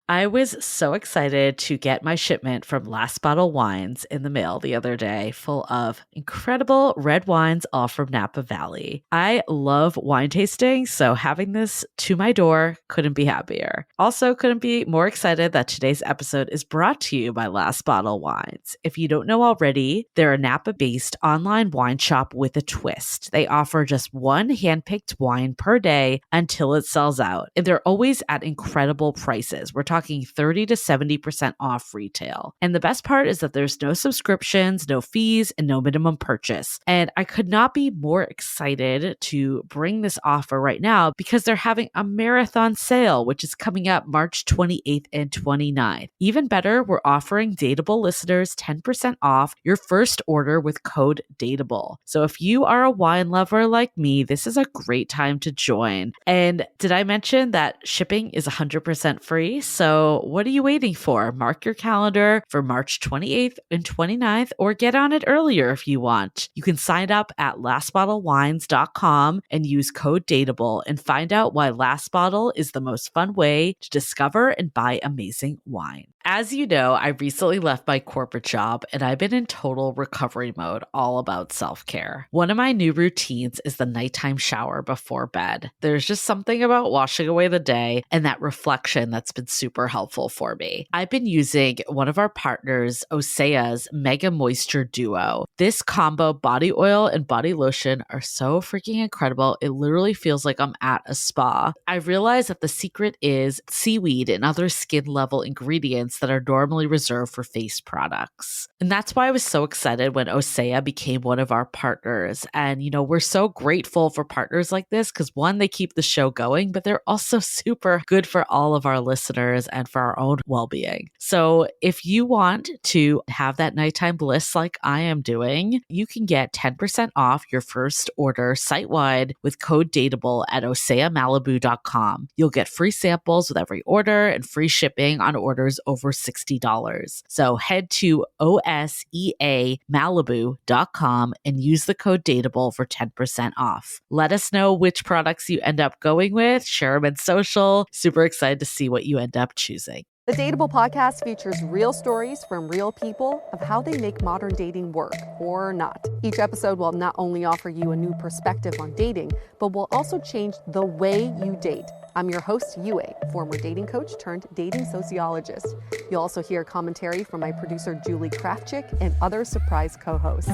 I was so excited to get my shipment from Last Bottle Wines in the mail the other day, full of incredible red wines, all from Napa Valley. I love wine tasting, so having this to my door couldn't be happier. Also, couldn't be more excited that today's episode is brought to you by Last Bottle Wines. If you don't know already, they're a Napa-based online wine shop with a twist. They offer just one handpicked wine per day until it sells out, and they're always at incredible prices. We're talking 30 to 70% off retail. And the best part is that there's no subscriptions, no fees, and no minimum purchase. And I could not be more excited to bring this offer right now because they're having a marathon sale, which is coming up March 28th and 29th. Even better, we're offering Dateable listeners 10% off your first order with code DATEABLE. So if you are a wine lover like me, this is a great time to join. And did I mention that shipping is 100% free? So what are you waiting for? Mark your calendar for March 28th and 29th, or get on it earlier if you want. You can sign up at lastbottlewines.com and use code DATEABLE and find out why Last Bottle is the most fun way to discover and buy amazing wine. As you know, I recently left my corporate job and I've been in total recovery mode, all about self-care. One of my new routines is the nighttime shower before bed. There's just something about washing away the day and that reflection that's been super helpful for me. I've been using one of our partners, Osea's Mega Moisture Duo. This combo body oil and body lotion are so freaking incredible. It literally feels like I'm at a spa. I realized that the secret is seaweed and other skin level ingredients that are normally reserved for face products. And that's why I was so excited when Osea became one of our partners. And, we're so grateful for partners like this because one, they keep the show going, but they're also super good for all of our listeners and for our own well-being. So if you want to have that nighttime bliss like I am doing, you can get 10% off your first order site-wide with code DATEABLE at oseamalibu.com. You'll get free samples with every order and free shipping on orders over $60. So head to oseamalibu.com and use the code DATEABLE for 10% off. Let us know which products you end up going with. Share them in social. Super excited to see what you end up choosing. The Dateable podcast features real stories from real people of how they make modern dating work or not. Each episode will not only offer you a new perspective on dating, but will also change the way you date. I'm your host, Yue, former dating coach turned dating sociologist. You'll also hear commentary from my producer, Julie Krafchick, and other surprise co-hosts.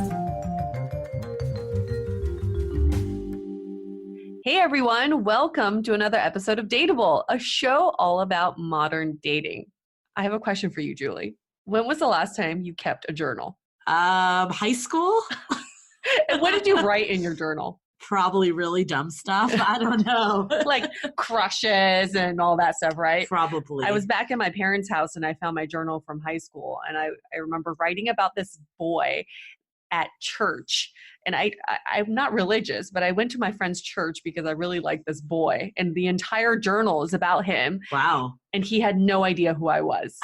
Hey everyone, welcome to another episode of Dateable, a show all about modern dating. I have a question for you, Julie. When was the last time you kept a journal? High school? And what did you write in your journal? Probably really dumb stuff. I don't know. Like crushes and all that stuff, right? Probably. I was back in my parents' house and I found my journal from high school. And I remember writing about this boy at church. And I'm not religious, but I went to my friend's church because I really liked this boy. And the entire journal is about him. Wow. And he had no idea who I was.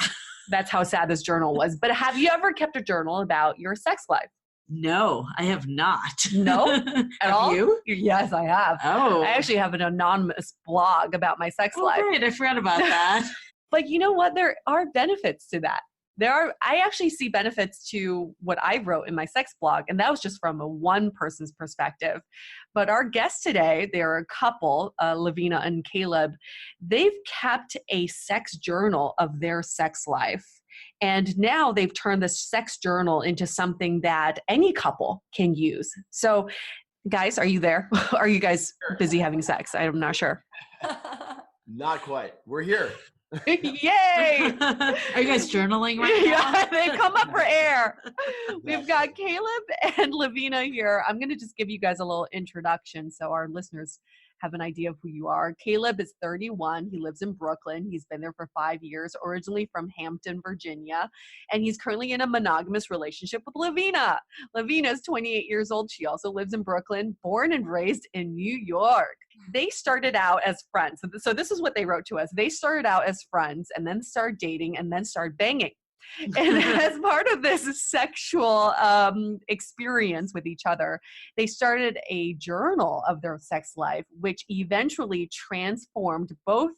That's how sad this journal was. But have you ever kept a journal about your sex life? No, I have not. No? At all? You? Yes, I have. Oh. I actually have an anonymous blog about my sex life. Great. I forgot about that. But you know what? There are benefits to that. I actually see benefits to what I wrote in my sex blog, and that was just from a one person's perspective. But our guests today, they're a couple, Levina and Caleb. They've kept a sex journal of their sex life. And now they've turned this sex journal into something that any couple can use. So guys, are you there? Are you guys busy having sex? I'm not sure. Not quite. We're here. Yay! Are you guys journaling right now? Yeah, they've come up for air. We've got Caleb and Levina here. I'm going to just give you guys a little introduction so our listeners have an idea of who you are. Caleb is 31. He lives in Brooklyn. He's been there for 5 years, originally from Hampton, Virginia. And he's currently in a monogamous relationship with Levina. Levina is 28 years old. She also lives in Brooklyn, born and raised in New York. They started out as friends. So this is what they wrote to us. They started out as friends and then started dating and then started banging. And as part of this sexual experience with each other, they started a journal of their sex life, which eventually transformed both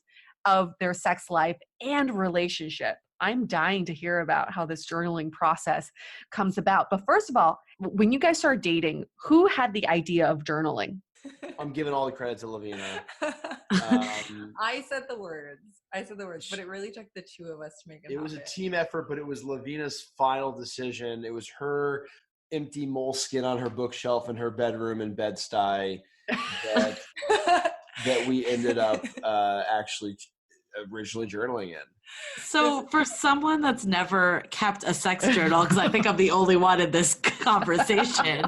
of their sex life and relationship. I'm dying to hear about how this journaling process comes about. But first of all, when you guys started dating, who had the idea of journaling? I'm giving all the credit to Levina. I said the words, but it really took the two of us to make it happen. It was a team effort, but it was Levina's final decision. It was her empty moleskin on her bookshelf in her bedroom in Bed-Stuy that we ended up actually originally journaling in. So for someone that's never kept a sex journal, because I think I'm the only one in this conversation,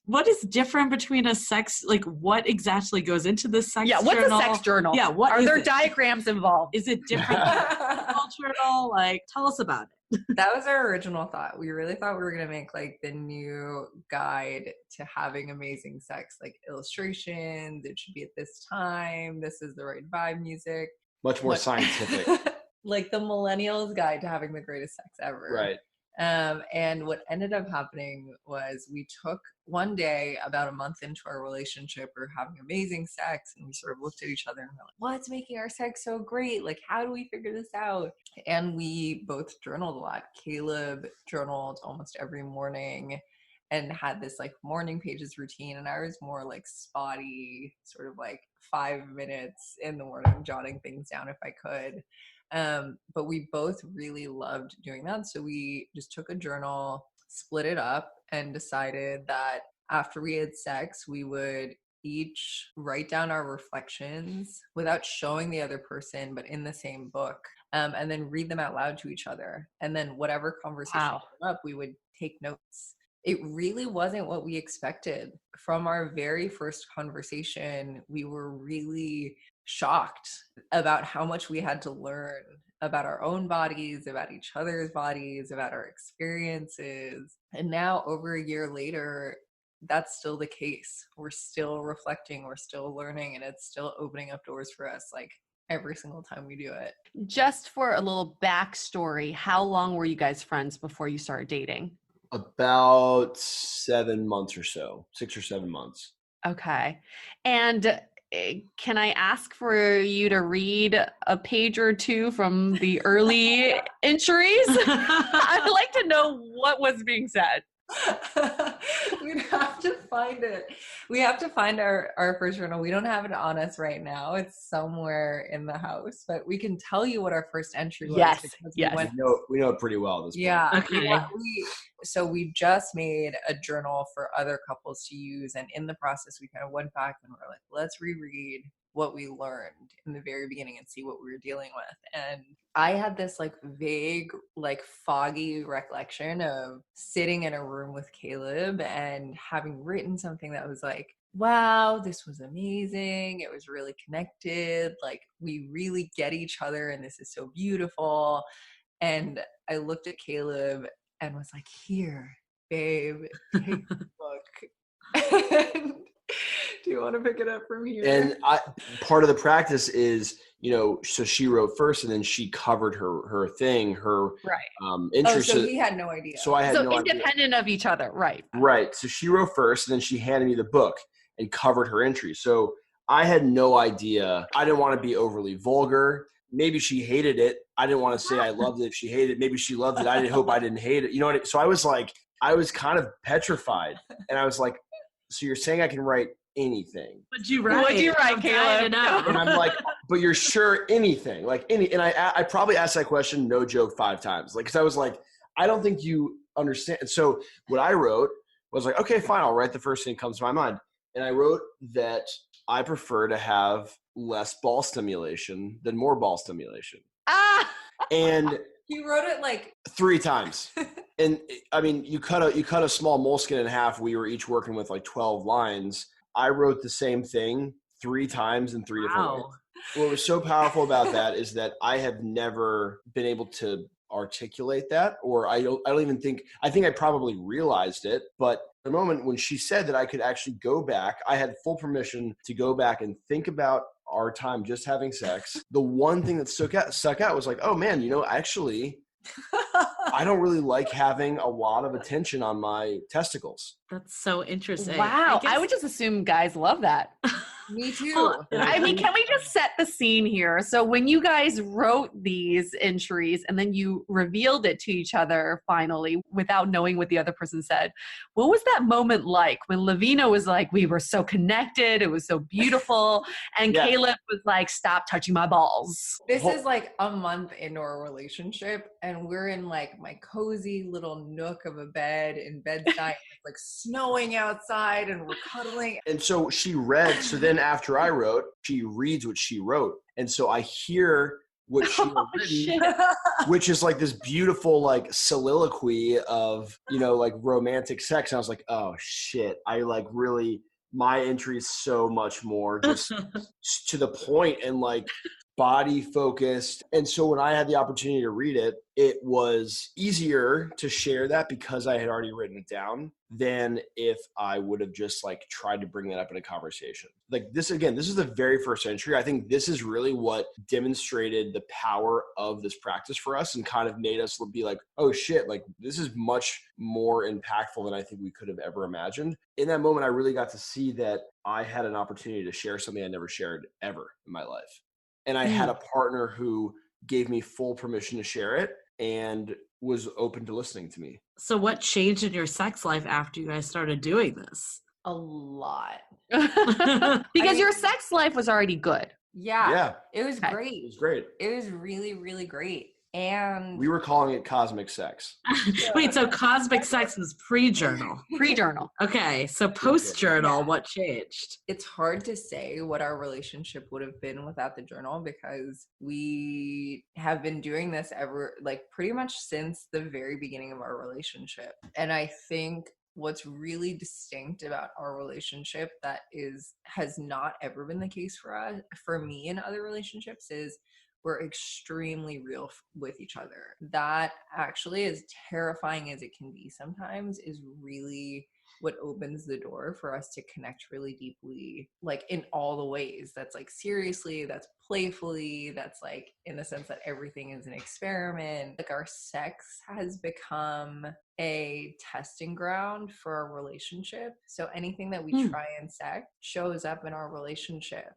what is different between a sex, like what exactly goes into the sex journal? Yeah, what's a sex journal? Yeah, what are is there it? diagrams involved? Is it different than a journal? Like, tell us about it. That was our original thought. We really thought we were going to make like the new guide to having amazing sex, like illustrations. It should be at this time. This is the right vibe music. Much more scientific. Like the millennials guide to having the greatest sex ever. Right. And what ended up happening was we took one day, about a month into our relationship, we were having amazing sex, and we sort of looked at each other and we're like, what's making our sex so great? Like, how do we figure this out? And we both journaled a lot. Caleb journaled almost every morning and had this like morning pages routine, and I was more like spotty, sort of like 5 minutes in the morning jotting things down if I could. But we both really loved doing that. So we just took a journal, split it up, and decided that after we had sex, we would each write down our reflections without showing the other person, but in the same book, and then read them out loud to each other. And then whatever conversation came up, we would take notes. It really wasn't what we expected. From our very first conversation, we were really shocked about how much we had to learn about our own bodies, about each other's bodies, about our experiences. And now, over a year later, that's still the case. We're still reflecting, we're still learning, and it's still opening up doors for us like every single time we do it. Just for a little backstory, how long were you guys friends before you started dating? About 7 months or so, 6 or 7 months. Okay. And can I ask for you to read a page or two from the early entries? I'd like to know what was being said. We'd have to find it. We have to find our first journal. We don't have it on us right now. It's somewhere in the house, but we can tell you what our first entry was. Yes. We know it pretty well at this point. Yeah. Okay. So we just made a journal for other couples to use. And in the process, we kind of went back and we're like, let's reread what we learned in the very beginning and see what we were dealing with. And I had this like vague, like foggy recollection of sitting in a room with Caleb and having written something that was like, wow, this was amazing. It was really connected. Like, we really get each other and this is so beautiful. And I looked at Caleb and was like, here, babe, take the book. Do you want to pick it up from here? And part of the practice is, so she wrote first and then she covered her thing, her interest. So he had no idea. So I had no idea. Independent of each other, right? Right. So she wrote first and then she handed me the book and covered her entry. So I had no idea. I didn't want to be overly vulgar. Maybe she hated it. I didn't want to say I loved it if she hated it. Maybe she loved it. I didn't hope I didn't hate it. You know what I mean? So I was kind of petrified. And I was like, so you're saying I can write anything? What'd you write? Caleb? And I'm like, but you're sure anything? Like any? And I probably asked that question, no joke, 5 times. Like, because I was like, I don't think you understand. And so what I wrote was like, okay, fine, I'll write the first thing that comes to my mind. And I wrote that I prefer to have less ball stimulation than more ball stimulation. And you wrote it like 3 times. And I mean, you cut a small moleskin in half. We were each working with like 12 lines. I wrote the same thing 3 times in 3 different ways. What was so powerful about that is that I have never been able to articulate that, or I think I probably realized it, but the moment when she said that I could actually go back, I had full permission to go back and think about our time just having sex. The one thing that stuck out was like, oh man, actually I don't really like having a lot of attention on my testicles. That's so interesting. Wow. I would just assume guys love that. Me too. Well, I mean, can we just set the scene here? So when you guys wrote these entries and then you revealed it to each other finally without knowing what the other person said, what was that moment like when Levina was like, we were so connected, it was so beautiful, and Yeah. Caleb was like, stop touching my balls? This is like a month into our relationship, and we're in like my cozy little nook of a bed in Bed-Stuy. It's like snowing outside, and we're cuddling. And so she read. So then after I wrote, she reads what she wrote. And so I hear what she Oh, written, shit. which is like this beautiful like soliloquy of, you know, like romantic sex. And I was like, oh shit. I like really, my entry is so much more just to the point and like body focused. And so when I had the opportunity to read it, it was easier to share that because I had already written it down than if I would have just like tried to bring that up in a conversation. Like this, again, this is the very first entry. I think this is really what demonstrated the power of this practice for us and kind of made us be like, oh shit, like this is much more impactful than I think we could have ever imagined. In that moment, I really got to see that I had an opportunity to share something I never shared ever in my life. And I had a partner who gave me full permission to share it and was open to listening to me. So what changed in your sex life after you guys started doing this? A lot. Because your sex life was already good. Yeah. It was Okay. great. It was great. It was really, really great. And We were calling it cosmic sex. Wait, so cosmic sex was pre-journal. Pre-journal. Okay, so post-journal, what changed? it's hard to say what our relationship would have been without the journal because we have been doing this pretty much since the very beginning of our relationship. And I think what's really distinct about our relationship that has not ever been the case for me in other relationships is we're extremely real with each other. That actually, as terrifying as it can be sometimes, is really what opens the door for us to connect really deeply, like in all the ways. That's like seriously, that's playfully, that's like in the sense that everything is an experiment. Like our sex has become a testing ground for our relationship. So anything that we try in sex shows up in our relationship.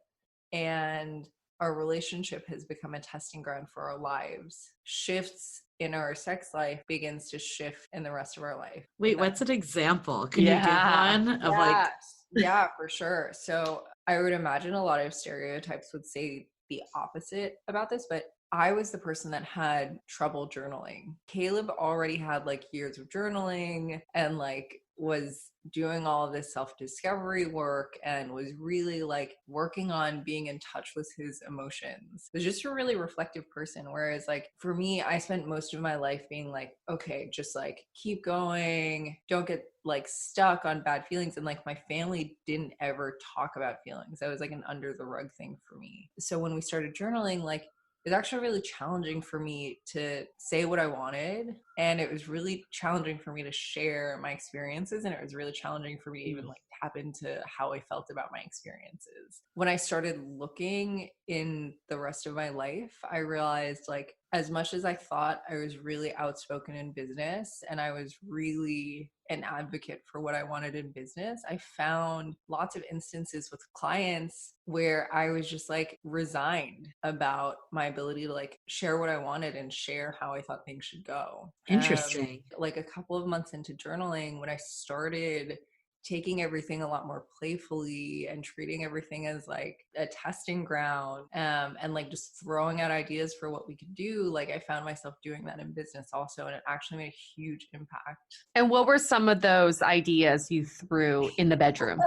And our relationship has become a testing ground for our lives. Shifts in our sex life begins to shift in the rest of our life. Wait, what's an example? Can you give one of like? Yeah, for sure. So I would imagine a lot of stereotypes would say the opposite about this, but I was the person that had trouble journaling. Caleb already had like years of journaling and like was doing all of this self-discovery work and was really like working on being in touch with his emotions. Was just a really reflective person. Whereas like for me, I spent most of my life being like, okay, just like keep going, don't get like stuck on bad feelings. And like my family didn't ever talk about feelings. That was like an under the rug thing for me. So when we started journaling, like it was actually really challenging for me to say what I wanted. And it was really challenging for me to share my experiences. And it was really challenging for me to even like tap into how I felt about my experiences. When I started looking in the rest of my life, I realized like as much as I thought I was really outspoken in business and I was really an advocate for what I wanted in business, I found lots of instances with clients where I was just like resigned about my ability to like share what I wanted and share how I thought things should go. Interesting. Like a couple of months into journaling, when I started taking everything a lot more playfully and treating everything as like a testing ground, and like just throwing out ideas for what we could do, like I found myself doing that in business also, and it actually made a huge impact. And what were some of those ideas you threw in the bedroom?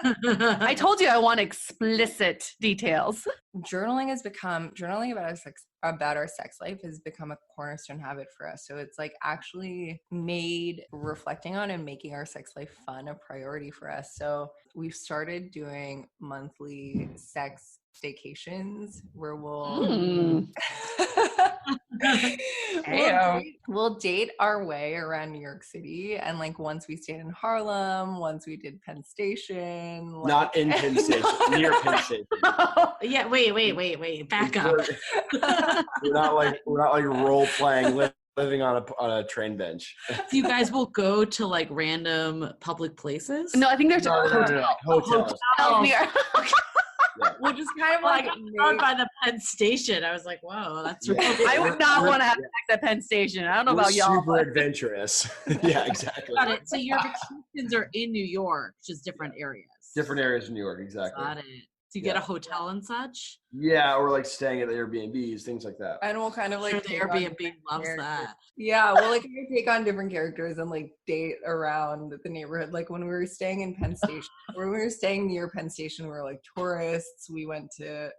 I told you I want explicit details. Journaling about our sex life has become a cornerstone habit for us. So it's like actually made reflecting on and making our sex life fun a priority for us. So we've started doing monthly sex staycations where we'll we'll date our way around New York City. And like once we stayed in Harlem, once we did Penn Station. Like, not in Penn Station, near Penn Station. Yeah, wait. Back up. We're not like role playing, living on a train bench. You guys will go to like random public places? No, I think there's No, a hotel. hotels. Hotels near. Which is kind of Like, like out by the Penn Station. I was like, whoa, that's Yeah. really I would not want to have sex at Penn Station. I don't know We're about y'all. super adventurous. Yeah, exactly. Got it. So your vacations are in New York, just different areas. Different areas in New York, exactly. Got it. So you get a hotel and such? Yeah, or like staying at the Airbnbs, things like that. and we'll kind of like Sure, the take on Airbnb different loves characters. that. Yeah, we'll like take on different characters and like date around the neighborhood. Like when we were staying in Penn Station, or when we were staying near Penn Station, we were like tourists. We went to,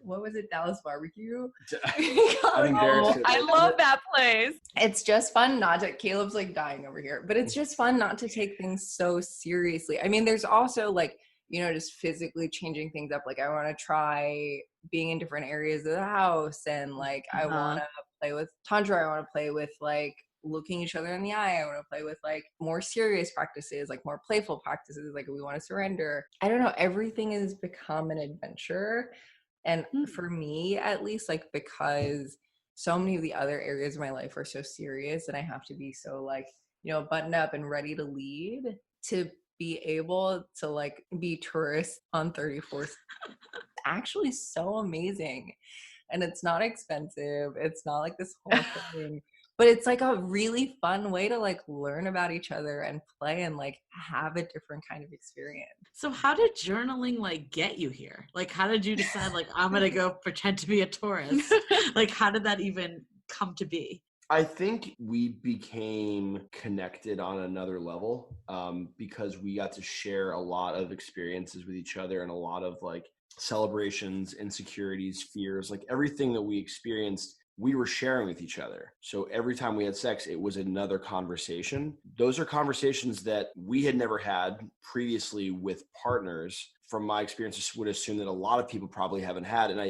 what was it, Dallas Barbecue? I think Derek's I love that place. It's just fun not to, Caleb's like dying over here, but it's just fun not to take things so seriously. I mean, there's also like, you know, just physically changing things up. Like I want to try being in different areas of the house, and like I want to play with tantra. I want to play with like looking each other in the eye. I want to play with like more serious practices, like more playful practices, like we want to surrender. I don't know, everything has become an adventure. And for me, at least, like, because so many of the other areas of my life are so serious and I have to be so like, you know, buttoned up and ready to lead, to be able to like be tourists on 34th actually so amazing. And it's not expensive. It's not like this whole thing, but it's like a really fun way to like learn about each other and play and like have a different kind of experience. So how did journaling like get you here? Like how did you decide like I'm gonna go pretend to be a tourist? Like how did that even come to be? I think we became connected on another level because we got to share a lot of experiences with each other and a lot of like celebrations, insecurities, fears, like everything that we experienced, we were sharing with each other. So every time we had sex, it was another conversation. Those are conversations that we had never had previously with partners. From my experiences, would assume that a lot of people probably haven't had. And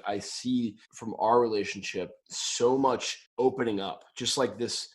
I see from our relationship so much opening up, just like this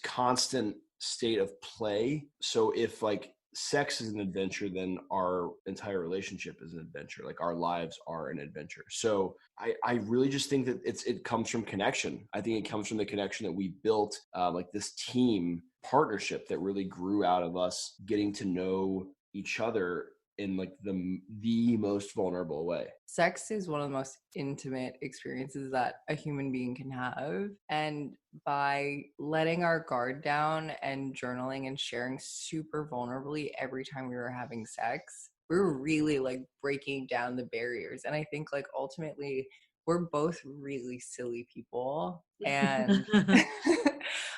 constant state of play. So if like sex is an adventure, then our entire relationship is an adventure. Like our lives are an adventure. So I really just think that it comes from connection. I think it comes from the connection that we built, like this team partnership that really grew out of us getting to know each other in like the most vulnerable way. Sex is one of the most intimate experiences that a human being can have. And by letting our guard down and journaling and sharing super vulnerably every time we were having sex, we were really like breaking down the barriers. And I think like ultimately we're both really silly people. And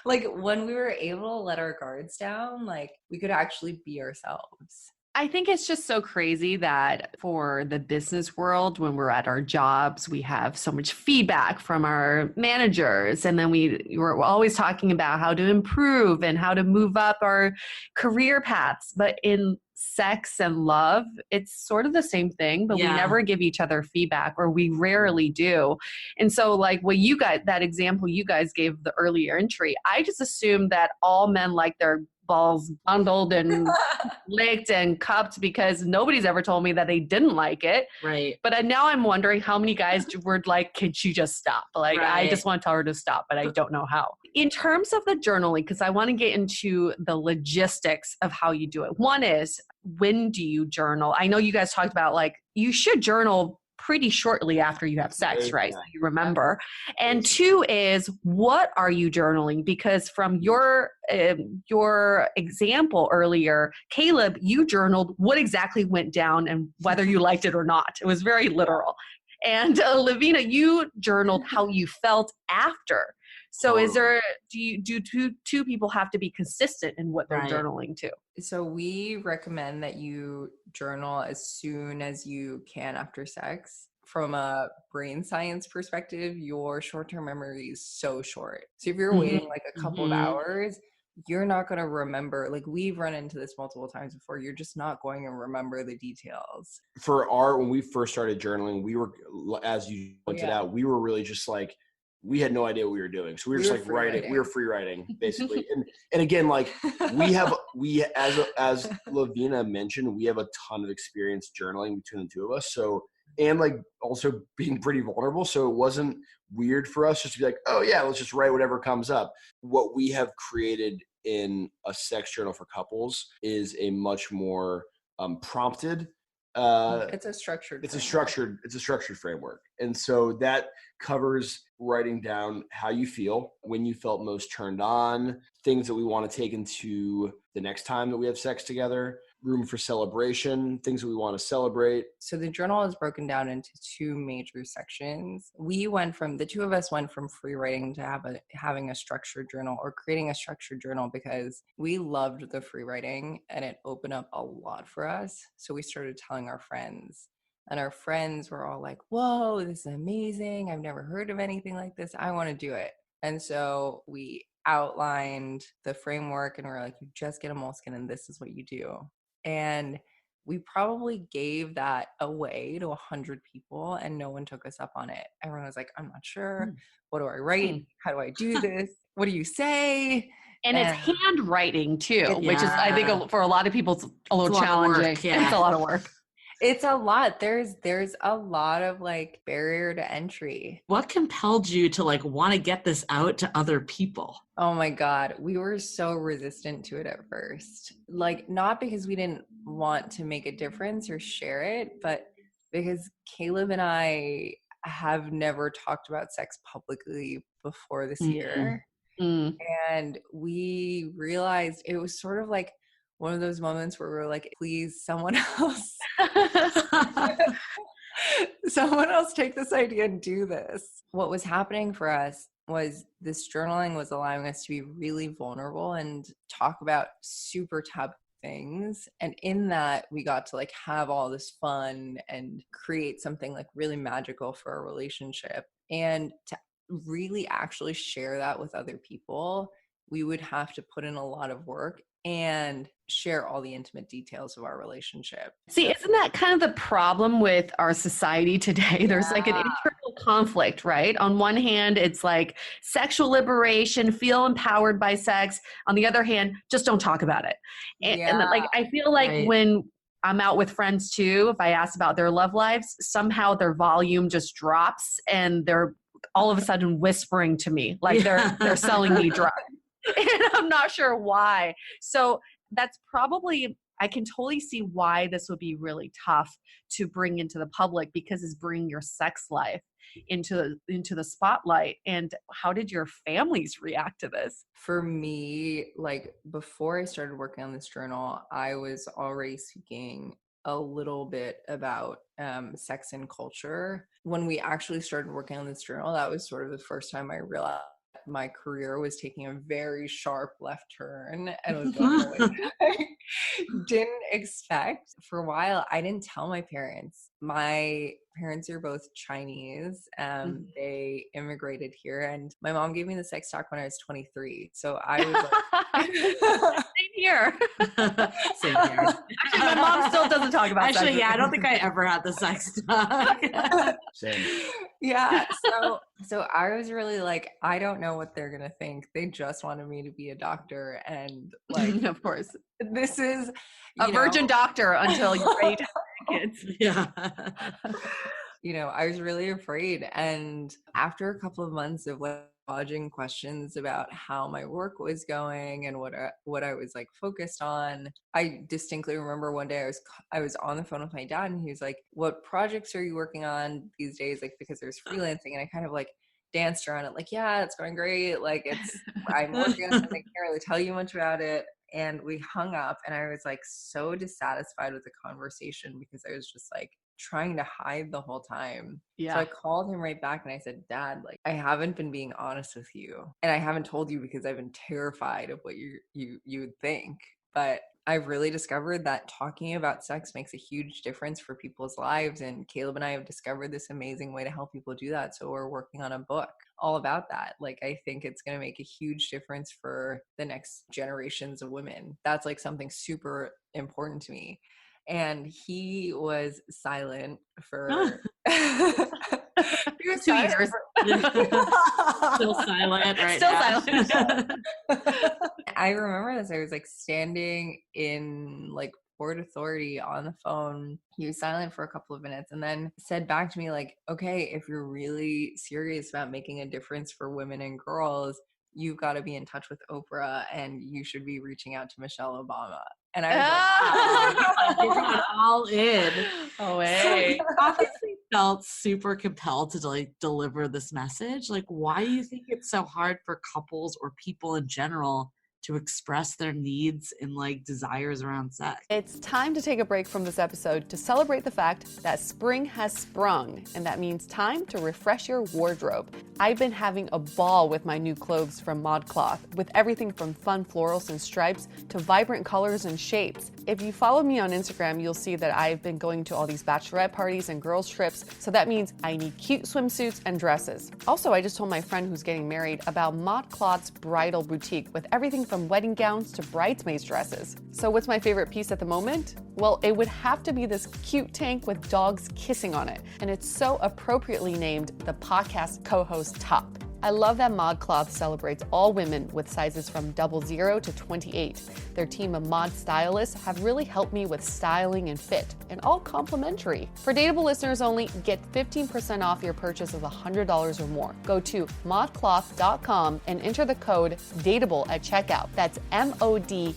like when we were able to let our guards down, like we could actually be ourselves. I think it's just so crazy that for the business world, when we're at our jobs, we have so much feedback from our managers. And then we're always talking about how to improve and how to move up our career paths. But in sex and love, it's sort of the same thing, but we never give each other feedback, or we rarely do. And so like what you guys, that example you guys gave the earlier entry, I just assumed that all men like their balls bundled and licked and cupped, because nobody's ever told me that they didn't like it. Right. But now I'm wondering how many guys were like, can she just stop? Like, I just want to tell her to stop, but I don't know how. In terms of the journaling, because I want to get into the logistics of how you do it. One is, when do you journal? I know you guys talked about like, you should journal pretty shortly after you have sex, right? So you remember. And two is, what are you journaling? Because from your example earlier, Caleb, you journaled what exactly went down and whether you liked it or not. It was very literal. And Levina, you journaled how you felt after. So is there, do two people have to be consistent in what they're journaling to? So we recommend that you journal as soon as you can after sex. From a brain science perspective, your short-term memory is so short. So if you're waiting like a couple of hours, you're not going to remember. Like we've run into this multiple times before. You're just not going to remember the details. When we first started journaling, we were, as you pointed out, we were really just like, we had no idea what we were doing. So we were just like writing. We were free writing basically. and again, like as Levina mentioned, we have a ton of experience journaling between the two of us. So, and like also being pretty vulnerable. So it wasn't weird for us just to be like, oh yeah, let's just write whatever comes up. What we have created in a sex journal for couples is a much more prompted It's a structured it's framework. a structured framework. And so that covers writing down how you feel, when you felt most turned on, things that we want to take into the next time that we have sex together, room for celebration, things that we want to celebrate. So the journal is broken down into two major sections. The two of us went from free writing to having a structured journal, or creating a structured journal, because we loved the free writing and it opened up a lot for us. So we started telling our friends, and our friends were all like, whoa, this is amazing. I've never heard of anything like this. I want to do it. And so we outlined the framework and we're like, you just get a moleskin and this is what you do. And we probably gave that away to 100 people and no one took us up on it. Everyone was like, I'm not sure. What do I write? How do I do this? What do you say? And it's handwriting too, which is, I think, for a lot of people, it's a little challenging. It's a lot of work. It's a lot. There's a lot of like barrier to entry. What compelled you to like want to get this out to other people? Oh my God. We were so resistant to it at first. Like, not because we didn't want to make a difference or share it, but because Caleb and I have never talked about sex publicly before this year. And we realized it was sort of like one of those moments where we're like, please, someone else take this idea and do this. What was happening for us was this journaling was allowing us to be really vulnerable and talk about super taboo things. And in that, we got to like have all this fun and create something like really magical for our relationship. And to really actually share that with other people, we would have to put in a lot of work and share all the intimate details of our relationship. See, isn't that kind of the problem with our society today? There's like an internal conflict, right? On one hand, it's like sexual liberation, feel empowered by sex. On the other hand, just don't talk about it. And like, I feel like when I'm out with friends too, if I ask about their love lives, somehow their volume just drops and they're all of a sudden whispering to me like they're selling me drugs. And I'm not sure why. So that's probably, I can totally see why this would be really tough to bring into the public, because it's bringing your sex life into the spotlight. And how did your families react to this? For me, like before I started working on this journal, I was already speaking a little bit about sex and culture. When we actually started working on this journal, that was sort of the first time I realized my career was taking a very sharp left turn and was going the way I didn't expect. For a while, I didn't tell my parents. My parents are both Chinese. They immigrated here, and my mom gave me the sex talk when I was 23. So I was like, same here. Same here. Actually, my mom still doesn't talk about sex. I don't think I ever had the sex talk. Same. Yeah. So I was really like, I don't know what they're gonna think. They just wanted me to be a doctor, and like, of course, this is a virgin doctor until you're ready to have kids. Yeah. I was really afraid. And after a couple of months of like dodging questions about how my work was going and what I was like focused on, I distinctly remember one day I was on the phone with my dad, and he was like, "What projects are you working on these days?" Like, because there's freelancing, and I kind of like danced around it, like, yeah, it's going great. Like, I'm working on something, can't really tell you much about it. And we hung up, and I was like so dissatisfied with the conversation because I was just like trying to hide the whole time. So I called him right back and I said, "Dad, like, I haven't been being honest with you, and I haven't told you because I've been terrified of what you would think. But I've really discovered that talking about sex makes a huge difference for people's lives, and Caleb and I have discovered this amazing way to help people do that. So we're working on a book all about that. Like, I think it's going to make a huge difference for the next generations of women. That's like something super important to me." And he was silent for 2 years. Still silent right Still now. silent. I remember this. I was like standing in like Port Authority on the phone. He was silent for a couple of minutes and then said back to me like, "Okay, if you're really serious about making a difference for women and girls, you've got to be in touch with Oprah and you should be reaching out to Michelle Obama." And I was You're going all in. Oh, So hey. you obviously felt super compelled to like deliver this message. Like, why do you think it's so hard for couples or people in general to express their needs and like desires around sex? It's time to take a break from this episode to celebrate the fact that spring has sprung, and that means time to refresh your wardrobe. I've been having a ball with my new clothes from ModCloth, with everything from fun florals and stripes to vibrant colors and shapes. If you follow me on Instagram, you'll see that I've been going to all these bachelorette parties and girls' trips, so that means I need cute swimsuits and dresses. Also, I just told my friend who's getting married about ModCloth's bridal boutique with everything from wedding gowns to bridesmaids dresses. So what's my favorite piece at the moment? Well, it would have to be this cute tank with dogs kissing on it, and it's so appropriately named the podcast co-host top. I love that ModCloth celebrates all women with sizes from 00 to 28. Their team of mod stylists have really helped me with styling and fit, and all complimentary. For Dateable listeners only, get 15% off your purchase of $100 or more. Go to modcloth.com and enter the code DATEABLE at checkout. That's MODCLOTH.com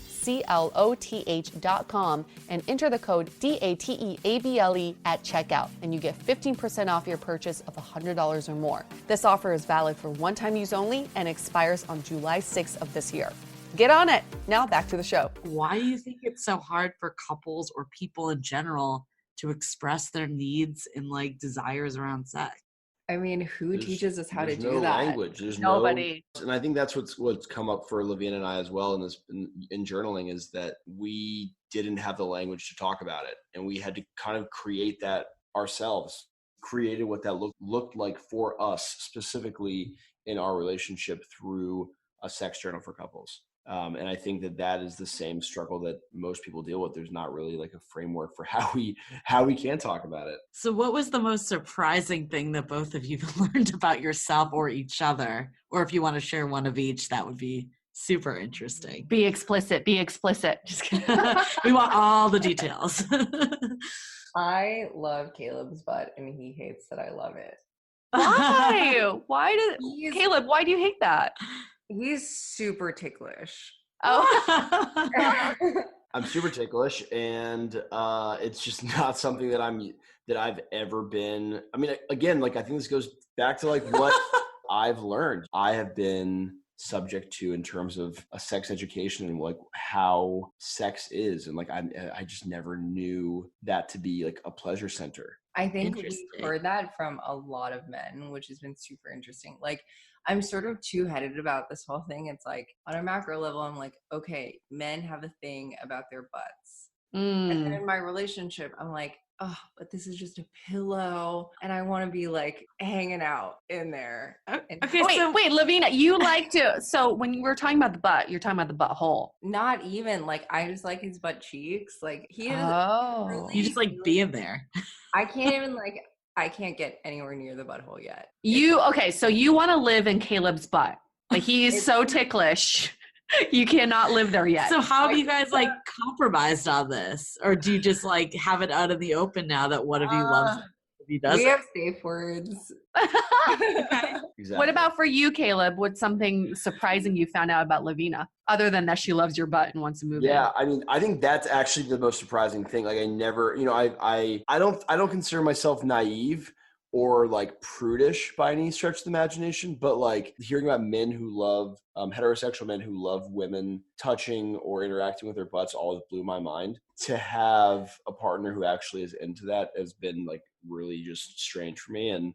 and enter the code DATEABLE at checkout, and you get 15% off your purchase of $100 or more. This offer is valid for one-time use only and expires on July 6th of this year. Get on it. Now back to the show. Why do you think it's so hard for couples or people in general to express their needs and like desires around sex? I mean, who teaches us how to there's do no that? language. There's Nobody. and I think that's what's come up for Levina and I as well in journaling, is that we didn't have the language to talk about it, and we had to kind of create that ourselves. Created what that looked like for us specifically in our relationship through a sex journal for couples. And I think that is the same struggle that most people deal with. There's not really like a framework for how we can talk about it. So what was the most surprising thing that both of you learned about yourself or each other? Or if you want to share one of each, that would be super interesting. Be explicit. Be explicit. Just kidding. We want all the details. I love Caleb's butt, and he hates that I love it. Why? Caleb, why do you hate that? He's super ticklish. Oh. I'm super ticklish, and it's just not something that I've ever been. I mean, again, like I think this goes back to like what I've learned. I have been subject to in terms of a sex education and like how sex is, and like I just never knew that to be like a pleasure center. I think we've heard that from a lot of men, which has been super interesting. Like, I'm sort of two-headed about this whole thing. It's like on a macro level, I'm like, okay, men have a thing about their butts. And then in my relationship, I'm like, oh, but this is just a pillow, and I want to be like hanging out in there. Okay, wait, Levina, you like to, so when you were talking about the butt, you're talking about the butthole. Not even, like, I just like his butt cheeks. Like, he is really, you just like being there. I can't even like, I can't get anywhere near the butthole yet. Okay, so you want to live in Caleb's butt. Like, he's so ticklish. You cannot live there yet. So how have you guys like compromised on this? Or do you just like have it out in the open now that one of you loves it? If he doesn't? We have safe words. Exactly. What about for you, Caleb? What's something surprising you found out about Levina, other than that she loves your butt and wants to move in? Yeah, I mean, I think that's actually the most surprising thing. Like, I never, I don't consider myself naive or like prudish by any stretch of the imagination, but like hearing about men who love heterosexual men who love women touching or interacting with their butts always blew my mind. To have a partner who actually is into that has been like really just strange for me. And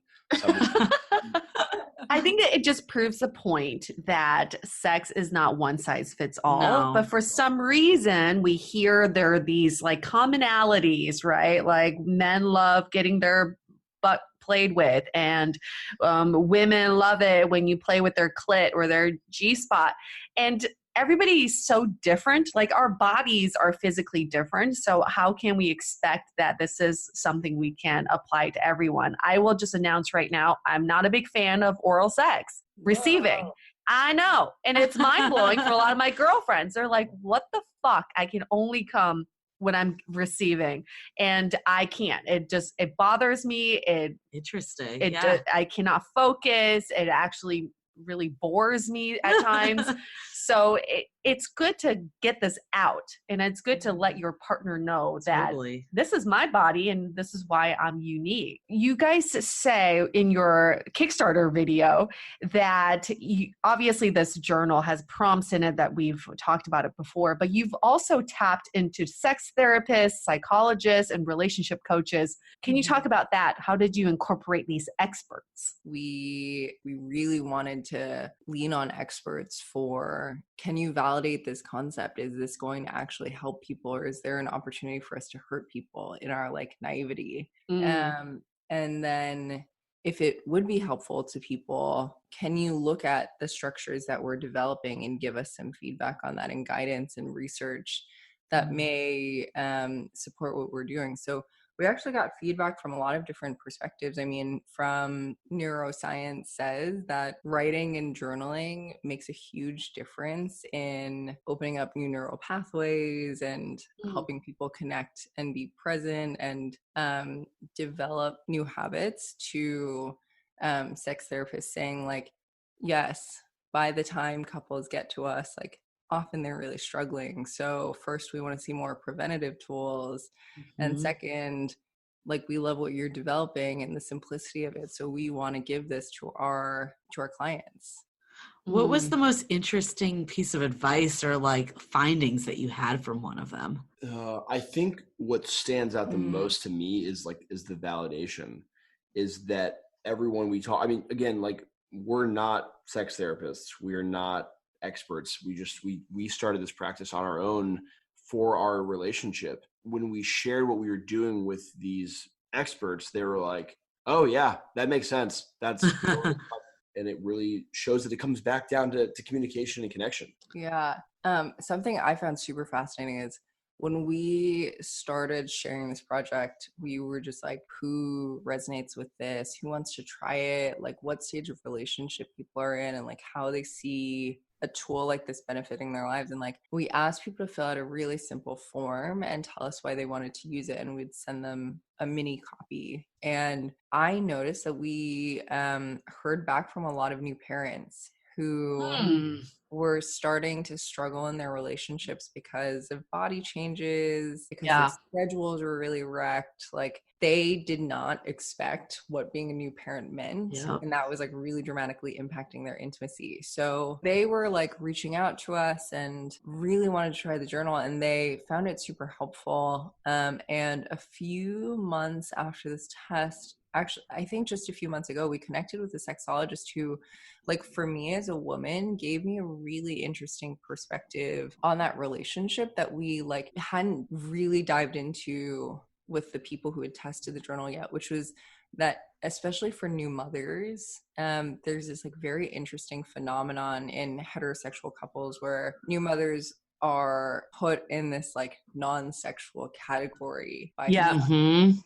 I think that it just proves the point that sex is not one size fits all. No. But for some reason, we hear there are these like commonalities, right? Like men love getting their butt played with, and women love it when you play with their clit or their G-spot. And everybody's so different. Like, our bodies are physically different. So how can we expect that this is something we can apply to everyone? I will just announce right now, I'm not a big fan of oral sex. Receiving. Whoa. I know. And it's mind-blowing for a lot of my girlfriends. They're like, what the fuck? I can only come when I'm receiving, and I can't. It bothers me. Interesting. I cannot focus. It actually really bores me at times. So it's good to get this out, and it's good to let your partner know that Totally. this is my body and this is why I'm unique. You guys say in your Kickstarter video that obviously this journal has prompts in it that we've talked about it before, but you've also tapped into sex therapists, psychologists, and relationship coaches. Can you talk about that? How did you incorporate these experts? We really wanted to lean on experts for, can you validate this concept? Is this going to actually help people, or is there an opportunity for us to hurt people in our like naivety? And then if it would be helpful to people, can you look at the structures that we're developing and give us some feedback on that and guidance and research that may support what we're doing? So we actually got feedback from a lot of different perspectives. I mean, from neuroscience says that writing and journaling makes a huge difference in opening up new neural pathways and helping people connect and be present and develop new habits. To sex therapists saying like, yes, by the time couples get to us, like often they're really struggling. So first, we want to see more preventative tools. And second, like, we love what you're developing and the simplicity of it. So we want to give this to our clients. What was the most interesting piece of advice or like findings that you had from one of them? I think what stands out the most to me is the validation, is that everyone we talk, I mean, again, like, we're not sex therapists. We're not experts. We started this practice on our own for our relationship. When we shared what we were doing with these experts, they were like, oh yeah, that makes sense. That's and it really shows that it comes back down to communication and connection. Yeah. Something I found super fascinating is when we started sharing this project, we were just like, who resonates with this? Who wants to try it? Like, what stage of relationship people are in, and like how they see a tool like this benefiting their lives. And like, we asked people to fill out a really simple form and tell us why they wanted to use it, and we'd send them a mini copy. And I noticed that we heard back from a lot of new parents who were starting to struggle in their relationships because of body changes, because their schedules were really wrecked. Like, they did not expect what being a new parent meant. And that was like really dramatically impacting their intimacy. So they were like reaching out to us and really wanted to try the journal, and they found it super helpful. And a few months after this test, actually, I think just a few months ago, we connected with a sexologist who, like, for me as a woman, gave me a really interesting perspective on that relationship that we like hadn't really dived into with the people who had tested the journal yet, which was that, especially for new mothers, there's this like very interesting phenomenon in heterosexual couples where new mothers are put in this like non-sexual category by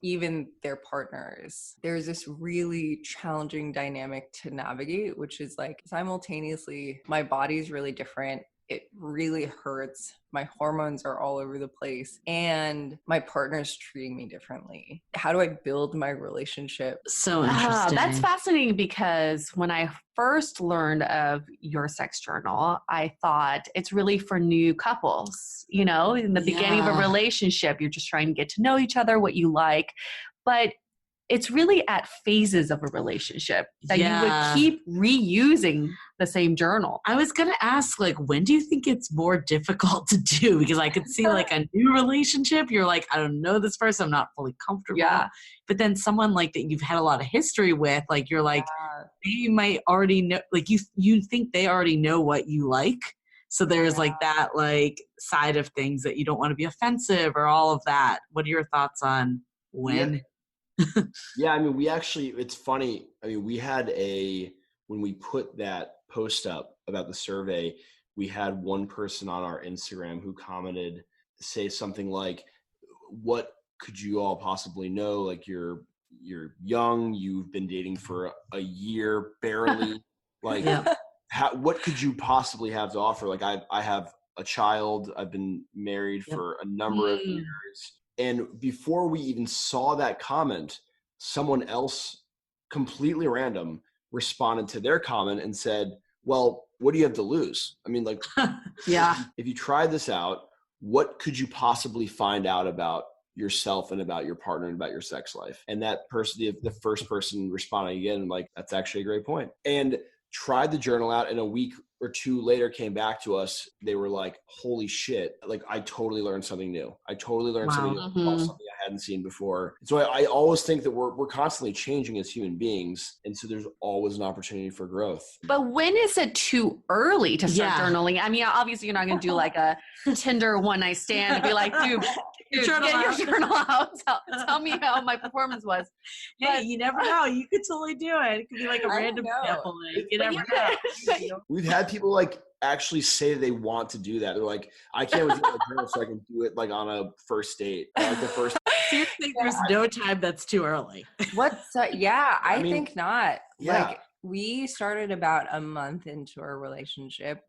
even their partners. There's this really challenging dynamic to navigate, which is like, simultaneously, my body's really different. It really hurts. My hormones are all over the place, and my partner's treating me differently. How do I build my relationship? So interesting. That's fascinating, because when I first learned of your sex journal, I thought it's really for new couples. You know, in the beginning of a relationship, you're just trying to get to know each other, what you like. But it's really at phases of a relationship that you would keep reusing the same journal. I was going to ask, like, when do you think it's more difficult to do? Because I could see like a new relationship, you're like, I don't know this person, I'm not fully comfortable. But then someone like that you've had a lot of history with, like, you're like, they might already know, like, you think they already know what you like. So there's like that like side of things that you don't want to be offensive or all of that. What are your thoughts on when? Yeah, I mean, we actually, it's funny. I mean, when we put that post up about the survey, we had one person on our Instagram who commented, say something like, what could you all possibly know? Like, you're young, you've been dating for a year, barely. Like, what could you possibly have to offer? Like, I have a child, I've been married for a number of years. And before we even saw that comment, someone else, completely random, responded to their comment and said, well, what do you have to lose? I mean, like, Yeah. if you try this out, what could you possibly find out about yourself and about your partner and about your sex life? And that person, the first person responding again, like, that's actually a great point. And tried the journal out, and a week or two later came back to us. They were like, holy shit, like, I totally learned something new. I totally learned something new. Saw something I hadn't seen before. So I always think that we're constantly changing as human beings. And so there's always an opportunity for growth. But when is it too early to start journaling? I mean, obviously you're not going to do like a Tinder one night stand and be like, dude, get your journal out. Tell me how my performance was. Hey, you never know. You could totally do it. It could be like a random sample. You never know. We've had people like actually say they want to do that. They're like, I can't wait to get a journal so I can do it like on a first date. Like the first. Seriously, there's no time that's too early. I mean, think not. Yeah. Like, we started about a month into our relationship.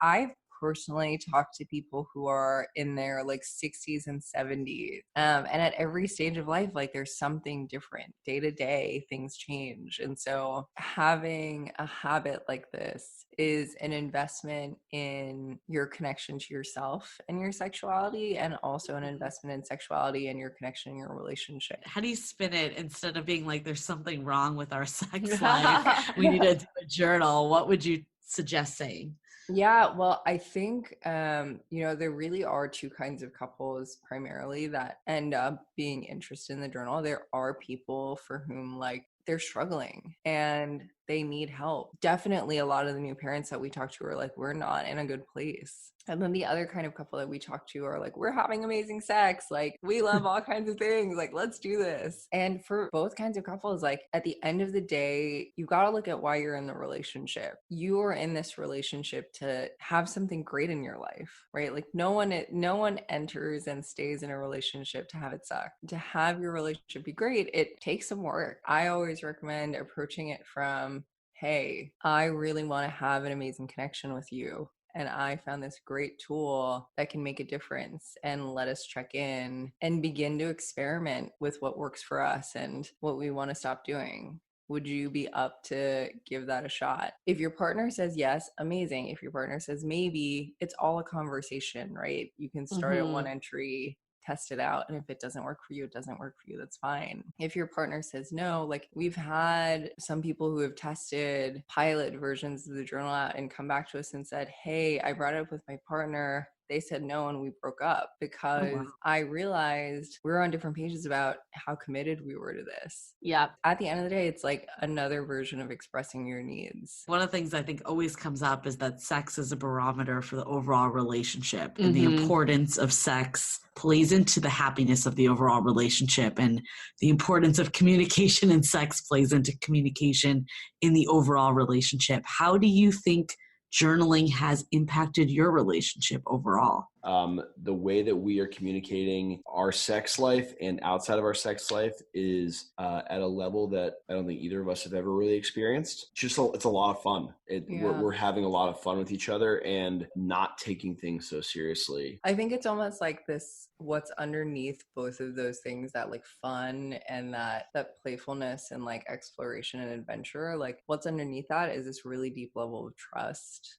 I've personally talked to people who are in their like 60s and 70s. And at every stage of life, like, there's something different. Day to day, things change. And so having a habit like this is an investment in your connection to yourself and your sexuality, and also an investment in sexuality and your connection in your relationship. How do you spin it instead of being like, there's something wrong with our sex life, we need to do a journal? What would you suggest saying? Yeah, well, I think, there really are two kinds of couples primarily that end up being interested in the journal. There are people for whom, like, they're struggling and they need help. Definitely a lot of the new parents that we talk to are like, we're not in a good place. And then the other kind of couple that we talk to are like, we're having amazing sex. Like, we love all kinds of things. Like, let's do this. And for both kinds of couples, like, at the end of the day, you got to look at why you're in the relationship. You are in this relationship to have something great in your life, right? Like, no one enters and stays in a relationship to have it suck. To have your relationship be great, it takes some work. I always recommend approaching it from, hey, I really want to have an amazing connection with you. And I found this great tool that can make a difference, and let us check in and begin to experiment with what works for us and what we want to stop doing. Would you be up to give that a shot? If your partner says yes, amazing. If your partner says maybe, it's all a conversation, right? You can start at one entry, test it out, and if it doesn't work for you, it doesn't work for you. That's fine. If your partner says no, like, we've had some people who have tested pilot versions of the journal out and come back to us and said, hey, I brought it up with my partner, they said no, and we broke up because I realized we were on different pages about how committed we were to this. Yeah. At the end of the day, it's like another version of expressing your needs. One of the things I think always comes up is that sex is a barometer for the overall relationship, and the importance of sex plays into the happiness of the overall relationship, and the importance of communication and sex plays into communication in the overall relationship. How do you think journaling has impacted your relationship overall? The way that we are communicating our sex life and outside of our sex life is at a level that I don't think either of us have ever really experienced. It's a lot of fun. We're having a lot of fun with each other and not taking things so seriously. I think it's almost like this, what's underneath both of those things, that like fun and that playfulness and like exploration and adventure, like what's underneath that is this really deep level of trust.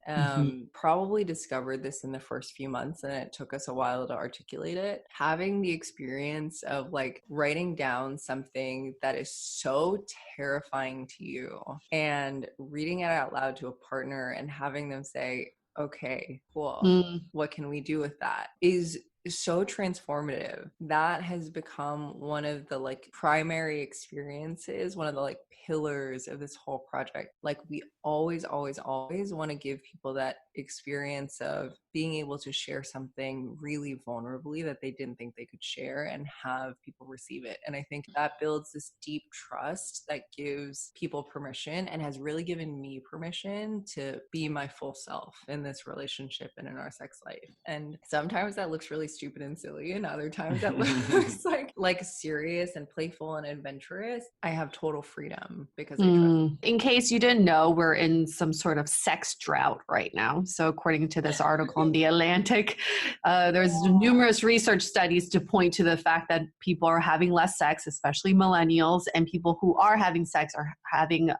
Probably discovered this in the first few months, and it took us a while to articulate it. Having the experience of like writing down something that is so terrifying to you and reading it out loud to a partner and having them say, okay, cool, what can we do with that, is so transformative. That has become one of the like primary experiences, one of the like pillars of this whole project. Like, we always want to give people that experience of being able to share something really vulnerably that they didn't think they could share, and have people receive it. And I think that builds this deep trust that gives people permission, and has really given me permission to be my full self in this relationship and in our sex life. And sometimes that looks really stupid and silly, and other times that looks like serious and playful and adventurous. I have total freedom because I trust. In case you didn't know, we're in some sort of sex drought right now. So according to this article in The Atlantic, there's numerous research studies to point to the fact that people are having less sex, especially millennials, and people who are having sex are having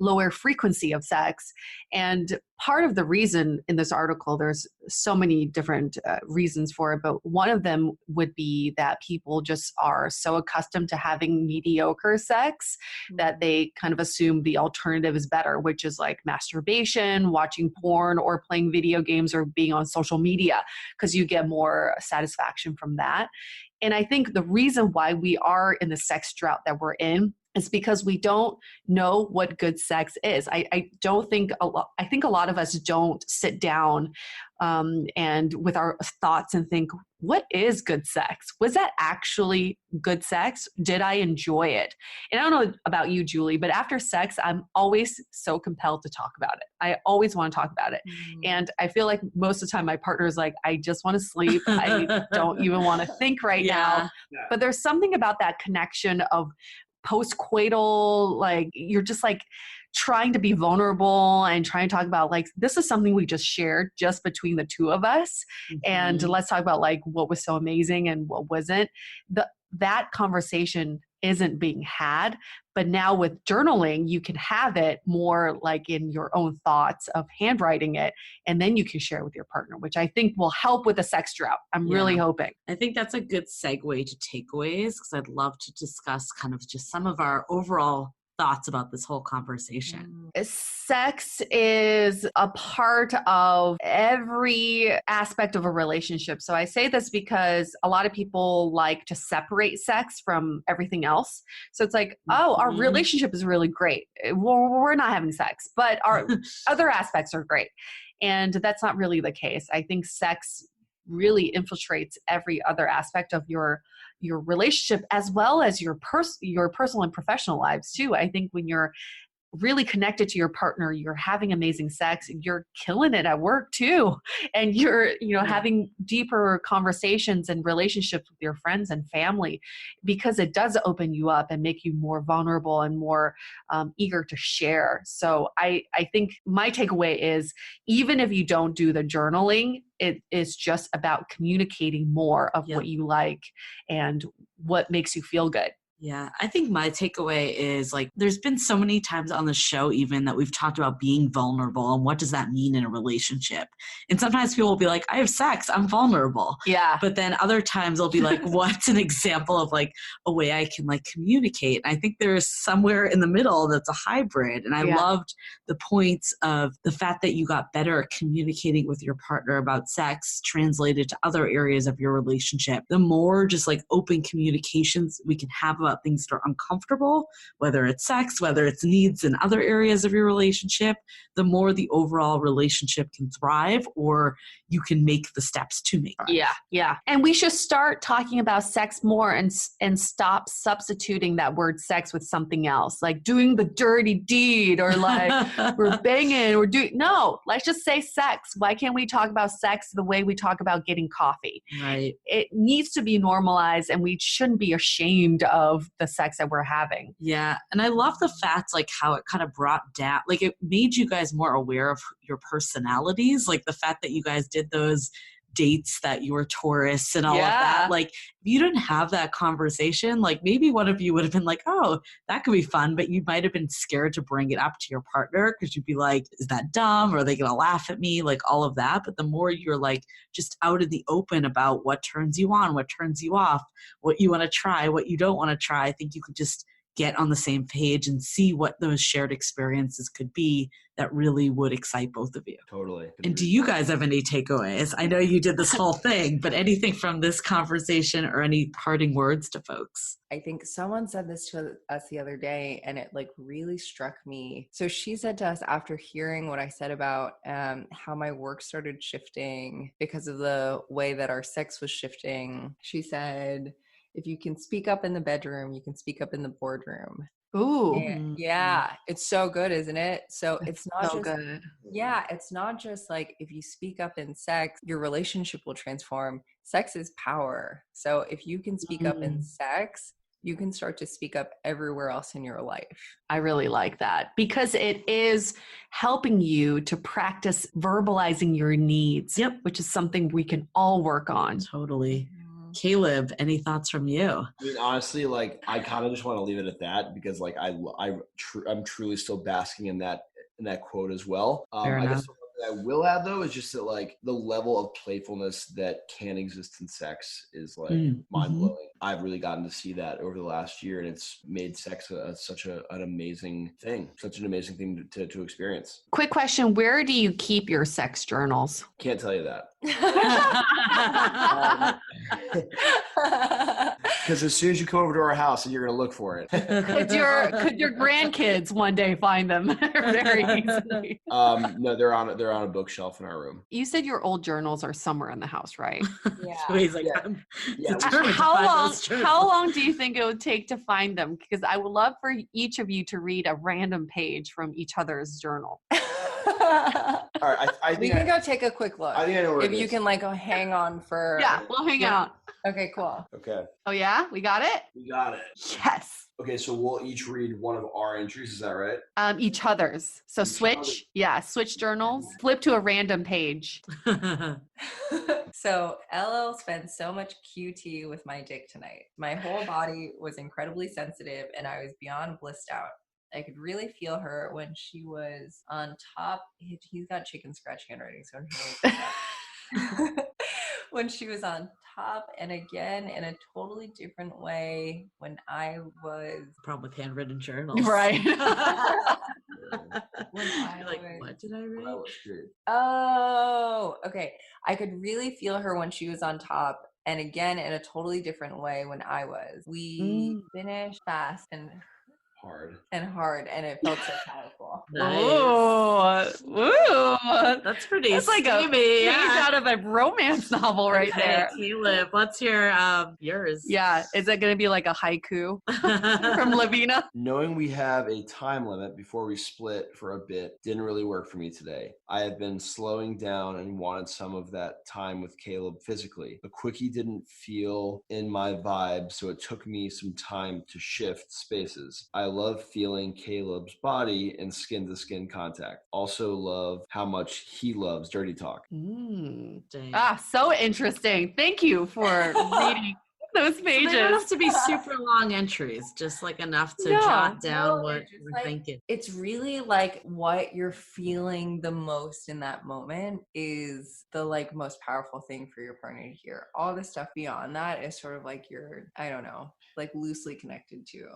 lower frequency of sex. And part of the reason in this article, there's so many different reasons for it, but one of them would be that people just are so accustomed to having mediocre sex that they kind of assume the alternative is better, which is like masturbation, watching porn, or playing video games, or being on social media, because you get more satisfaction from that. And I think the reason why we are in the sex drought that we're in is because we don't know what good sex is. I think a lot of us don't sit down and with our thoughts and think, what is good sex? Was that actually good sex? Did I enjoy it? And I don't know about you, Julie, but after sex, I'm always so compelled to talk about it. I always want to talk about it. And I feel like most of the time my partner is like, I just want to sleep. I don't even want to think right now. Yeah. But there's something about that connection of post-coital, like you're just like trying to be vulnerable and trying to talk about like, this is something we just shared just between the two of us. And let's talk about like what was so amazing and what wasn't. That conversation isn't being had. But now with journaling, you can have it more like in your own thoughts of handwriting it, and then you can share it with your partner, which I think will help with the sex drought. I'm really hoping. I think that's a good segue to takeaways, because I'd love to discuss kind of just some of our overall thoughts about this whole conversation. Sex is a part of every aspect of a relationship. So I say this because a lot of people like to separate sex from everything else. So it's like, oh, our relationship is really great. We're not having sex, but our other aspects are great. And that's not really the case. I think sex really infiltrates every other aspect of your relationship, as well as your personal and professional lives too. I think when you're really connected to your partner, you're having amazing sex, you're killing it at work too. And you're, having deeper conversations and relationships with your friends and family, because it does open you up and make you more vulnerable and more eager to share. So I think my takeaway is, even if you don't do the journaling, it is just about communicating more of what you like and what makes you feel good. Yeah, I think my takeaway is like, there's been so many times on the show even that we've talked about being vulnerable and what does that mean in a relationship. And sometimes people will be like, I have sex, I'm vulnerable. Yeah. But then other times they'll be like, what's an example of like a way I can like communicate? And I think there's somewhere in the middle that's a hybrid. And I loved the points of the fact that you got better at communicating with your partner about sex translated to other areas of your relationship. The more just like open communications we can have about things that are uncomfortable, whether it's sex, whether it's needs in other areas of your relationship, the more the overall relationship can thrive, or you can make the steps to make it. Yeah. And we should start talking about sex more and stop substituting that word sex with something else, like doing the dirty deed, or like we're banging, or no, let's just say sex. Why can't we talk about sex the way we talk about getting coffee? Right. It needs to be normalized, and we shouldn't be ashamed of the sex that we're having. Yeah. And I love the fact like how it kind of brought down, like it made you guys more aware of your personalities, like the fact that you guys did those dates that you were Taurus and all of that. Like if you didn't have that conversation, like maybe one of you would have been like, oh, that could be fun, but you might have been scared to bring it up to your partner because you'd be like, is that dumb? Or are they going to laugh at me? Like all of that. But the more you're like just out in the open about what turns you on, what turns you off, what you want to try, what you don't want to try, I think you could just get on the same page and see what those shared experiences could be that really would excite both of you. Totally. And do you guys have any takeaways? I know you did this whole thing, but anything from this conversation or any parting words to folks? I think someone said this to us the other day and it like really struck me. So she said to us, after hearing what I said about how my work started shifting because of the way that our sex was shifting, she said, if you can speak up in the bedroom, you can speak up in the boardroom. Ooh. And yeah, it's so good, isn't it? So it's not So just good. yeah, it's not just like if you speak up in sex, your relationship will transform. Sex is power. So if you can speak up in sex, you can start to speak up everywhere else in your life. I really like that because it is helping you to practice verbalizing your needs, Yep. which is something we can all work on. Totally. Caleb, any thoughts from you? I mean, honestly, like I kind of just want to leave it at that because, like, I'm truly still basking in that quote as well. Fair I enough. guess the one that I will add though is just that like the level of playfulness that can exist in sex is like mind blowing. I've really gotten to see that over the last year, and it's made sex such an amazing thing, to experience. Quick question, where do you keep your sex journals? Can't tell you that. Because as soon as you come over to our house, you're going to look for it. Could your grandkids one day find them very easily? No, they're on a bookshelf in our room. You said your old journals are somewhere in the house, right? Yeah. He's like, Yeah. I'm Yeah, determined to How find long? those journals. How long do you think it would take to find them? Because I would love for each of you to read a random page from each other's journal. All right, I We think can go take a quick look. I think I know where if it you is. can like go hang on for Yeah, we'll hang out. Okay, cool. Okay, Oh yeah, we got it. we got it. Yes. Okay, so we'll each read one of our entries. Is that right? Each other's. So Each switch. other. Yeah, switch journals. Flip to a random page. So LL spent so much QT with my dick tonight. My whole body was incredibly sensitive and I was beyond blissed out. I could really feel her when she was on top. He's got chicken scratch handwriting, so when she was on top, and again in a totally different way when I was Problem with handwritten journals. Right. when You're like, I was what did I When I write? was good. Oh, okay. I could really feel her when she was on top, and again in a totally different way when I was. We finished fast and Hard. and it felt so powerful. Nice. Ooh. That's pretty That's like a steamy. page Yeah. out of a romance novel right Okay, there. Caleb, what's your yours? Yeah. Is it going to be like a haiku from Levina? Knowing we have a time limit before we split for a bit didn't really work for me today. I have been slowing down and wanted some of that time with Caleb physically. A quickie didn't feel in my vibe, so it took me some time to shift spaces. I love feeling Caleb's body in skin-to-skin contact. Also love how much he loves dirty talk. Dang. So interesting. Thank you for reading those So they don't pages. have to be super long entries, just like enough to No. jot down No, what they're just we're like- thinking. It's really like what you're feeling the most in that moment is the like most powerful thing for your partner to hear. All the stuff beyond that is sort of like you're, I don't know, like loosely connected to.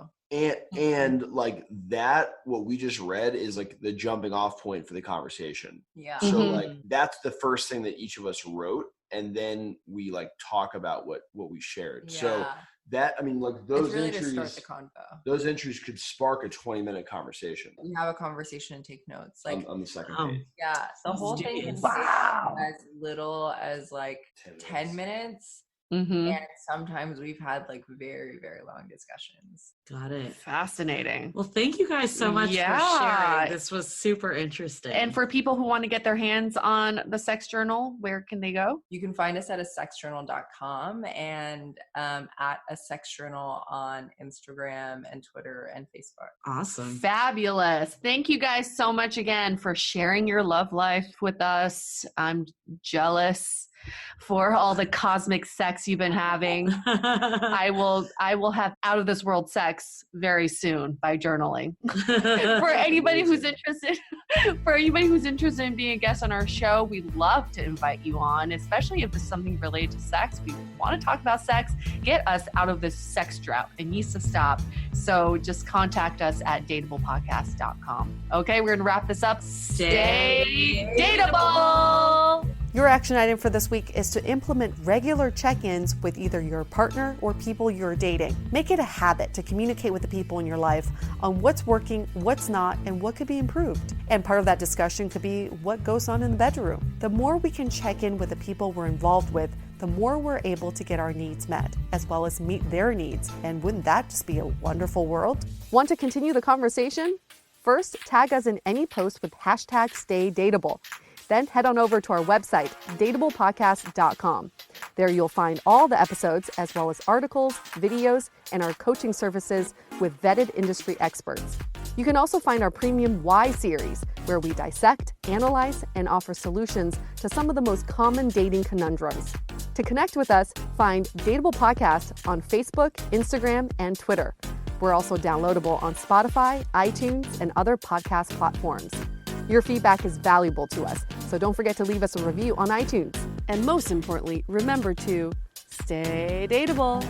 And like that, what we just read is like the jumping off point for the conversation. Yeah. So Mhm. like that's the first thing that each of us wrote, and then we like talk about what we shared. So Yeah. that, I mean, like those it's really entries, to start the convo. those entries could spark a 20-minute conversation You have a conversation and take notes. Like, on the second Oh. page. yeah, the whole thing can Studious. take Wow. as little as like 10 minutes. Mm-hmm. And sometimes we've had like very, very long discussions. Got it. Fascinating. Well, thank you guys so much for Yeah. sharing. This was super interesting. And for people who want to get their hands on the sex journal, where can they go? You can find us at asexjournal.com and at a sex journal on Instagram and Twitter and Facebook. awesome. Fabulous. Thank you guys so much again for sharing your love life with us. I'm jealous for all the cosmic sex you've been having. I will have out of this world sex very soon by journaling. For anybody who's interested, in being a guest on our show, we'd love to invite you on, especially if it's something related to sex. We want to talk about sex, get us out of this sex drought. It needs to stop. So just contact us at dateablepodcast.com. Okay, we're gonna wrap this up. Stay dateable. Your action item for this week is to implement regular check-ins with either your partner or people you're dating. Make it a habit to communicate with the people in your life on what's working, what's not, and what could be improved. And part of that discussion could be what goes on in the bedroom. The more we can check in with the people we're involved with, the more we're able to get our needs met, as well as meet their needs. And wouldn't that just be a wonderful world? Want to continue the conversation? First, tag us in any post with hashtag #StayDateable. Then head on over to our website, dateablepodcast.com. There you'll find all the episodes, as well as articles, videos, and our coaching services with vetted industry experts. You can also find our premium Why series, where we dissect, analyze, and offer solutions to some of the most common dating conundrums. To connect with us, find Dateable Podcast on Facebook, Instagram, and Twitter. We're also downloadable on Spotify, iTunes, and other podcast platforms. Your feedback is valuable to us, so don't forget to leave us a review on iTunes. And most importantly, remember to stay dateable.